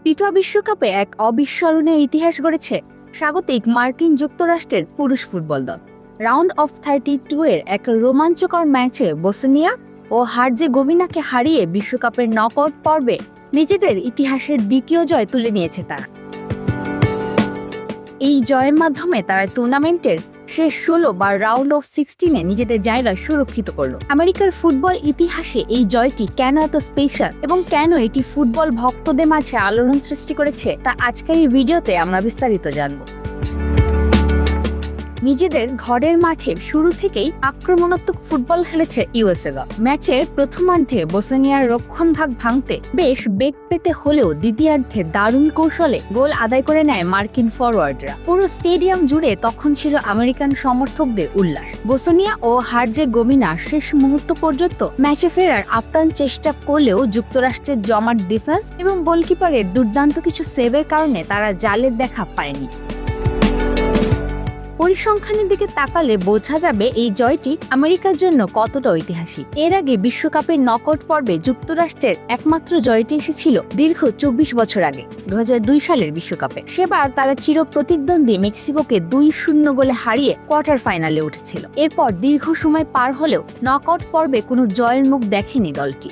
FIFA বিশ্বকাপে এক অবিস্মরণীয় ইতিহাস গড়েছে স্বাগতিক মার্কিন যুক্তরাষ্ট্রের পুরুষ ফুটবল দল। রাউন্ড অফ 32 এর এক রোমাঞ্চকর ম্যাচে বসনিয়া ও হার্জেগোভিনাকে হারিয়ে বিশ্বকাপের নকআউট পর্বে নিজেদের ইতিহাসের দ্বিতীয় জয় তুলে নিয়েছে তারা। এই জয়ের মাধ্যমে তারা টুর্নামেন্টের শেষ 16 বা রাউন্ড অফ 16-এ নিজেদের জায়গা সুরক্ষিত করল। আমেরিকার ফুটবল ইতিহাসে এই জয়টি কেন এত স্পেশাল এবং কেন এটি ফুটবল ভক্তদের মাঝে আলোড়ন সৃষ্টি করেছে তা আজকের এই ভিডিওতে আমরা বিস্তারিত জানব। নিজেদের ঘরের মাঠে শুরু থেকেই আক্রমণাত্মক ফুটবল খেলেছে ইউএসএ দল। ম্যাচের প্রথমার্ধে বসনিয়ার রক্ষণভাগ ভাঙতে বেশ বেগ পেতে হলেও দ্বিতীয়ার্ধে দারুণ কৌশলে গোল আদায় করে নেয় মার্কিন ফরওয়ার্ডরা। পুরো স্টেডিয়াম জুড়ে তখন ছিল আমেরিকান সমর্থকদের উল্লাস। বসনিয়া ও হার্জেগোভিনা শেষ মুহূর্ত পর্যন্ত ম্যাচে ফেরার আপ্রাণ চেষ্টা করলেও যুক্তরাষ্ট্রের জমাট ডিফেন্স এবং গোলকিপারের দুর্দান্ত কিছু সেভের কারণে তারা জালের দেখা পায়নি। পরিসংখ্যানের দিকে তাকালে বোঝা যাবে এই জয়টি আমেরিকার জন্য কতটা ঐতিহাসিক। এর আগে বিশ্বকাপের নকআউট পর্বে যুক্তরাষ্ট্রের একমাত্র জয়টি এসেছিল দীর্ঘ 24 বছর আগে 2002 সালের বিশ্বকাপে। সেবার তারা চির প্রতিদ্বন্দ্বী মেক্সিকোকে 2-0 গোলে হারিয়ে কোয়ার্টার ফাইনালে উঠেছিল। এরপর দীর্ঘ সময় পার হলেও নকআউট পর্বে কোনো জয়ের মুখ দেখেনি দলটি।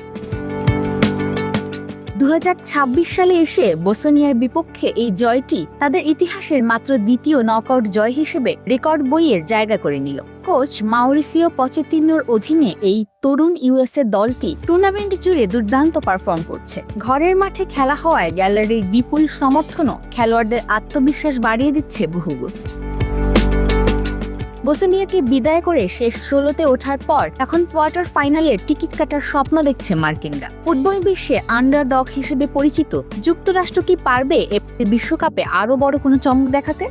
2026 সালে এসে বসনিয়ার বিপক্ষে এই জয়টি তাদের ইতিহাসের মাত্র দ্বিতীয় নকআউট জয় হিসেবে রেকর্ড বইয়ে জায়গা করে নিল। কোচ মাউরিসিও পচেতিনোর অধীনে এই তরুণ ইউএসএ দলটি টুর্নামেন্ট জুড়ে দুর্দান্ত পারফর্ম করছে। ঘরের মাঠে খেলা হওয়ায় গ্যালারির বিপুল সমর্থনও খেলোয়াড়দের আত্মবিশ্বাস বাড়িয়ে দিচ্ছে বহুগুণ। বসনিয়াকে বিদায় করে শেষ 16-তে ওঠার পর এখন কোয়ার্টার ফাইনালের টিকিট কাটার স্বপ্ন দেখছে মার্কিনরা। ফুটবল বিশ্বে আন্ডারডগ হিসেবে পরিচিত যুক্তরাষ্ট্র কি পারবে বিশ্বকাপে আরো বড় কোনো চমক দেখাতে?